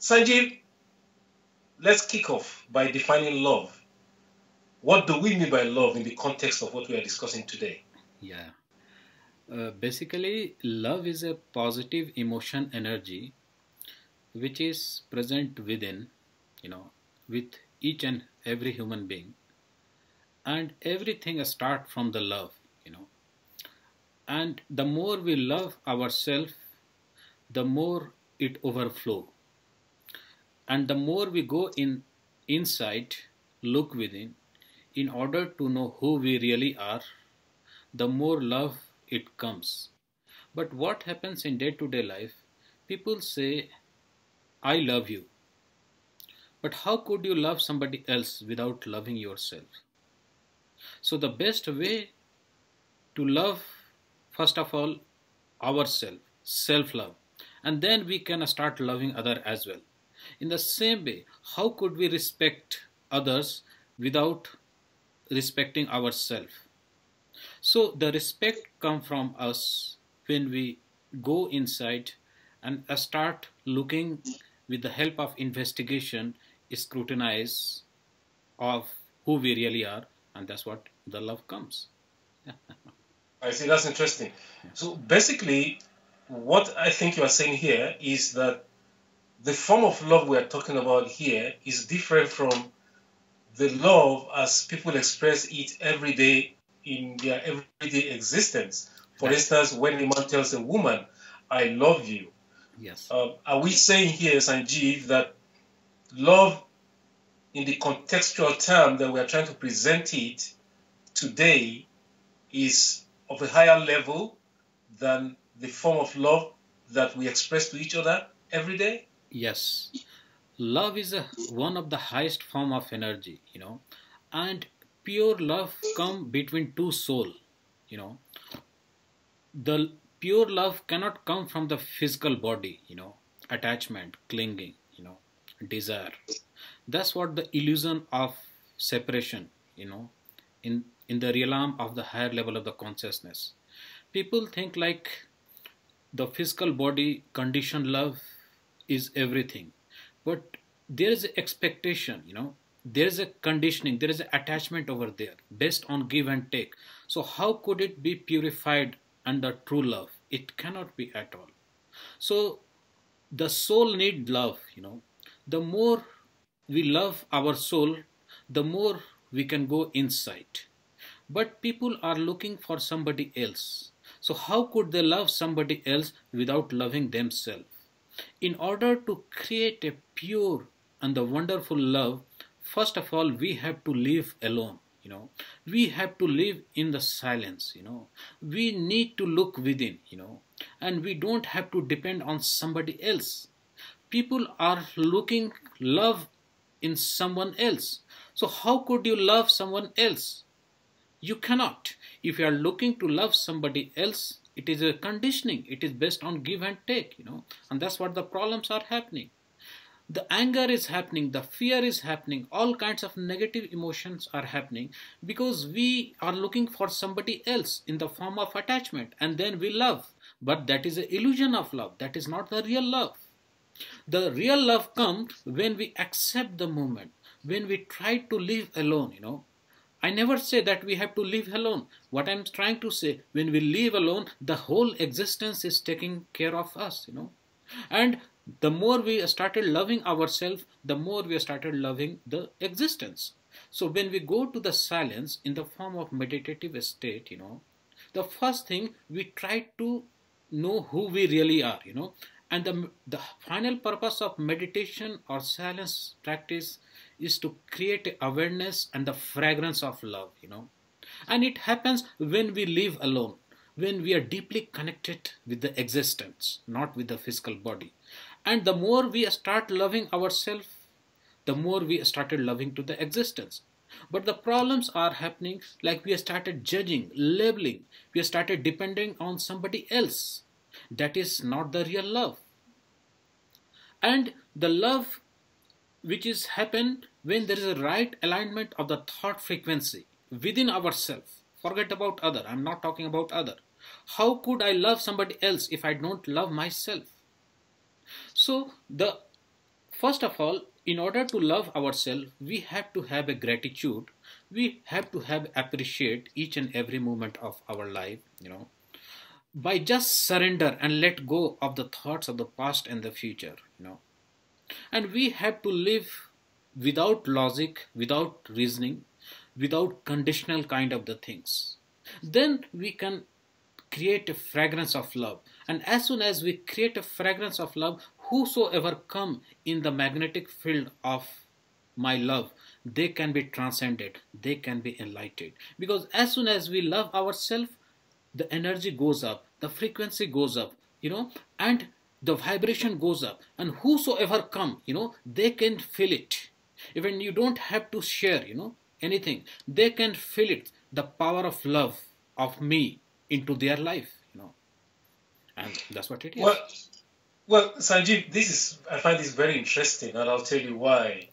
Sanjeev, let's kick off by defining love. What do we mean by love in the context of what we are discussing today? Yeah. Basically, love is a positive emotion energy which is present within, with each and every human being. And everything start from the love, you know. And the more we love ourselves, the more it overflow. And the more we go inside, look within, in order to know who we really are, the more love it comes. But what happens in day to day life? People say, I love you. But how could you love somebody else without loving yourself? So, the best way to love, first of all, ourselves, self love, and then we can start loving other as well. In the same way, how could we respect others without respecting ourselves? So the respect come from us when we go inside and start looking with the help of investigation, scrutinize of who we really are, and that's what the love comes. I see, that's interesting. So basically, what I think you are saying here is that the form of love we are talking about here is different from the love as people express it every day in their everyday existence. For That's instance, when a man tells a woman, I love you, yes, are we saying here, Sanjeev, that love in the contextual term that we are trying to present it today is of a higher level than the form of love that we express to each other every day? yes. Love is one of the highest form of energy, and pure love come between two soul, you know. The pure love cannot come from the physical body, attachment, clinging, desire. That's what the illusion of separation, in the realm of the higher level of the consciousness. People think like the physical body conditioned love is everything, but there is an expectation, there is a conditioning, there is an attachment over there based on give and take. So how could it be purified under true love? It cannot be at all. So the soul need love, the more we love our soul, the more we can go inside. But people are looking for somebody else. So how could they love somebody else without loving themselves? In order to create a pure and the wonderful love, first of all we have to live alone, we have to live in the silence, we need to look within, and we don't have to depend on somebody else. People are looking love in someone else. So how could you love someone else? You cannot. If you are looking to love somebody else, it is a conditioning. It is based on give and take, and that's what the problems are happening. The anger is happening, the fear is happening, all kinds of negative emotions are happening because we are looking for somebody else in the form of attachment and then we love. But that is an illusion of love. That is not the real love. The real love comes when we accept the moment, when we try to live alone, I never say that we have to live alone. What I'm trying to say, when we live alone, the whole existence is taking care of us, And the more we started loving ourselves, the more we started loving the existence. So when we go to the silence in the form of meditative state, the first thing we try to know who we really are, and the final purpose of meditation or silence practice is to create awareness and the fragrance of love, and it happens when we live alone, when we are deeply connected with the existence, not with the physical body. And the more we start loving ourselves, the more we started loving to the existence. But the problems are happening like we started judging, labeling, we started depending on somebody else. That is not the real love. And the love which is happen when there is a right alignment of the thought frequency within ourselves. Forget about other. I'm not talking about other. How could I love somebody else if I don't love myself? So the First of all, in order to love ourselves, we have to have a gratitude. We have to have appreciate each and every moment of our life, by just surrender and let go of the thoughts of the past and the future, and we have to live without logic, without reasoning, without conditional kind of the things. Then we can create a fragrance of love. And as soon as we create a fragrance of love, whosoever come in the magnetic field of my love, they can be transcended, they can be enlightened. Because as soon as we love ourselves, the energy goes up, the frequency goes up, and the vibration goes up. And whosoever come, they can feel it. Even you don't have to share, anything. They can feel it, the power of love of me into their life, and that's what it is. Well, Sanjeev, I find this very interesting, and I'll tell you why.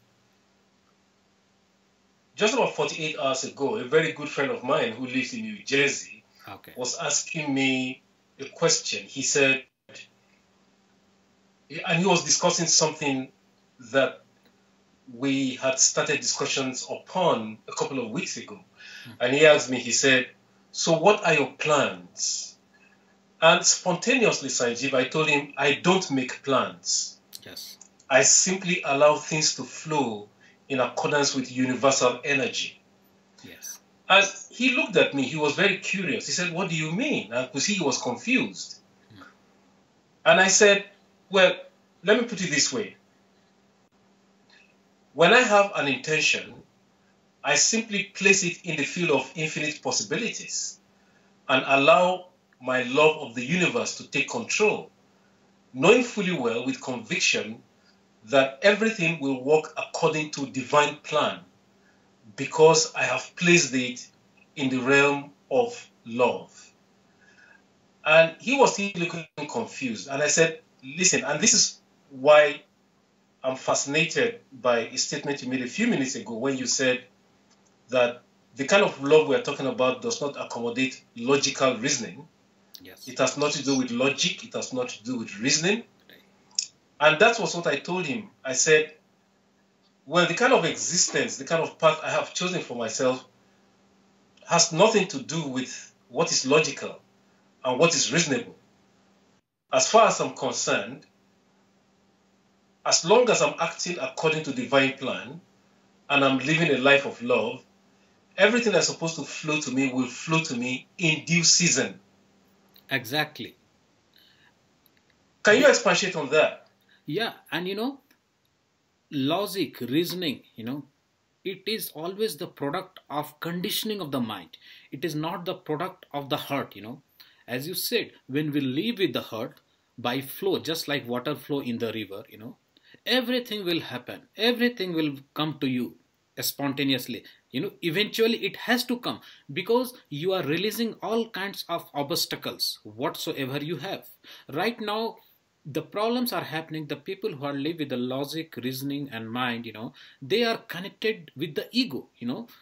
Just about 48 hours ago, a very good friend of mine who lives in New Jersey was asking me a question. He said, and he was discussing something that we had started discussions upon a couple of weeks ago. And he asked me, he said, so what are your plans? And spontaneously, Sanjeev, I told him, I don't make plans. Yes. I simply allow things to flow in accordance with universal energy. Yes. And he looked at me, he was very curious. He said, what do you mean? And because he was confused. And I said, well, let me put it this way. When I have an intention, I simply place it in the field of infinite possibilities and allow my love of the universe to take control, knowing fully well with conviction that everything will work according to divine plan because I have placed it in the realm of love. And he was still looking confused. And I said, listen, and this is why I'm fascinated by a statement you made a few minutes ago when you said that the kind of love we're talking about does not accommodate logical reasoning. Yes. It has nothing to do with logic. It has nothing to do with reasoning. And that was what I told him. I said, well, the kind of existence, the kind of path I have chosen for myself has nothing to do with what is logical and what is reasonable. As far as I'm concerned, as long as I'm acting according to divine plan and I'm living a life of love, everything that's supposed to flow to me will flow to me in due season. Exactly. Can you expatiate on that? Yeah, and logic, reasoning, it is always the product of conditioning of the mind. It is not the product of the heart, As you said, when we live with the heart, by flow, just like water flow in the river, everything will happen. Everything will come to you spontaneously. Eventually it has to come because you are releasing all kinds of obstacles whatsoever you have. Right now, the problems are happening. The people who are live with the logic, reasoning and mind, they are connected with the ego,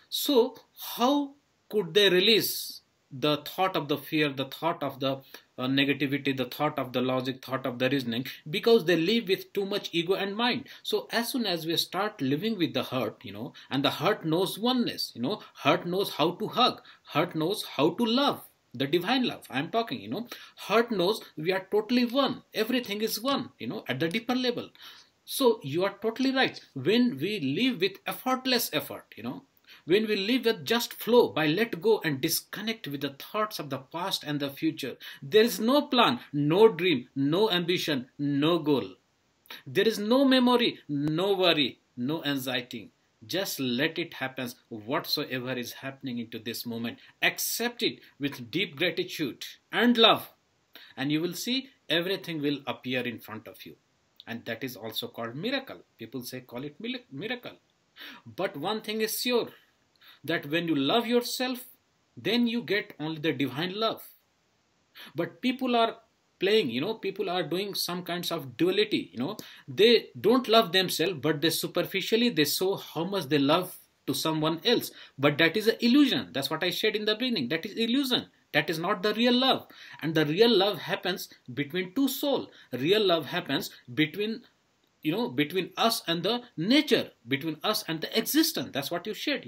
So how could they release the thought of the fear, the thought of the negativity, the thought of the logic, thought of the reasoning, because they live with too much ego and mind. So as soon as we start living with the heart, and the heart knows oneness, heart knows how to hug, heart knows how to love, the divine love I'm talking, heart knows we are totally one, everything is one, at the deeper level. So you are totally right. When we live with effortless effort, when we live with just flow, by let go and disconnect with the thoughts of the past and the future, there is no plan, no dream, no ambition, no goal. There is no memory, no worry, no anxiety. Just let it happen, whatsoever is happening into this moment. Accept it with deep gratitude and love. And you will see everything will appear in front of you. And that is also called miracle. People say call it miracle. But one thing is sure, that when you love yourself, then you get only the divine love. But people are playing, people are doing some kinds of duality, they don't love themselves, but they superficially, they show how much they love to someone else. But that is an illusion. That's what I said in the beginning. That is illusion. That is not the real love. And the real love happens between two souls. Real love happens between between us and the nature, between us and the existence. That's what you said.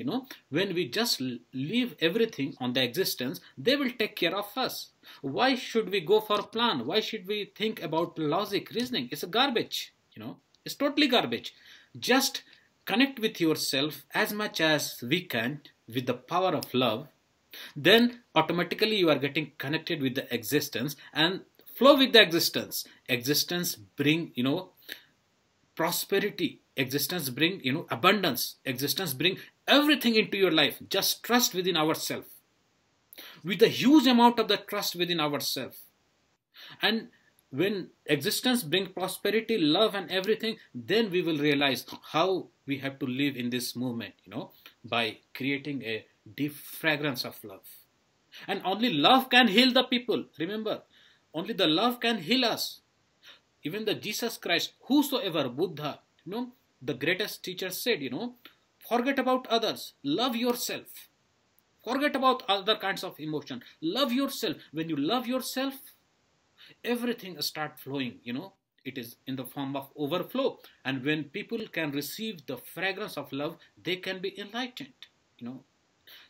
When we just leave everything on the existence, they will take care of us. Why should we go for a plan? Why should we think about logic, reasoning? It's a garbage. It's totally garbage. Just connect with yourself as much as we can with the power of love. Then automatically you are getting connected with the existence and flow with the existence. Existence bring prosperity. Existence bring abundance. Existence bring everything into your life. Just trust within ourselves, with a huge amount of the trust within ourselves. And when existence bring prosperity, love and everything, then we will realize how we have to live in this movement, by creating a deep fragrance of love. And only love can heal the people. Remember, only the love can heal us. Even the Jesus Christ, whosoever, Buddha, the greatest teacher said, forget about others, love yourself. Forget about other kinds of emotion. Love yourself. When you love yourself, everything start flowing, It is in the form of overflow. And when people can receive the fragrance of love, they can be enlightened.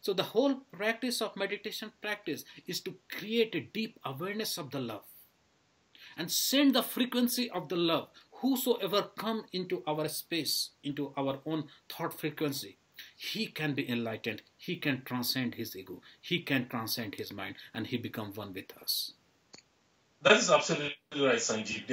So the whole practice of meditation practice is to create a deep awareness of the love and send the frequency of the love. Whosoever come into our space, into our own thought frequency, he can be enlightened. He can transcend his ego. He can transcend his mind, and he become one with us. That is absolutely right, Sanjeev.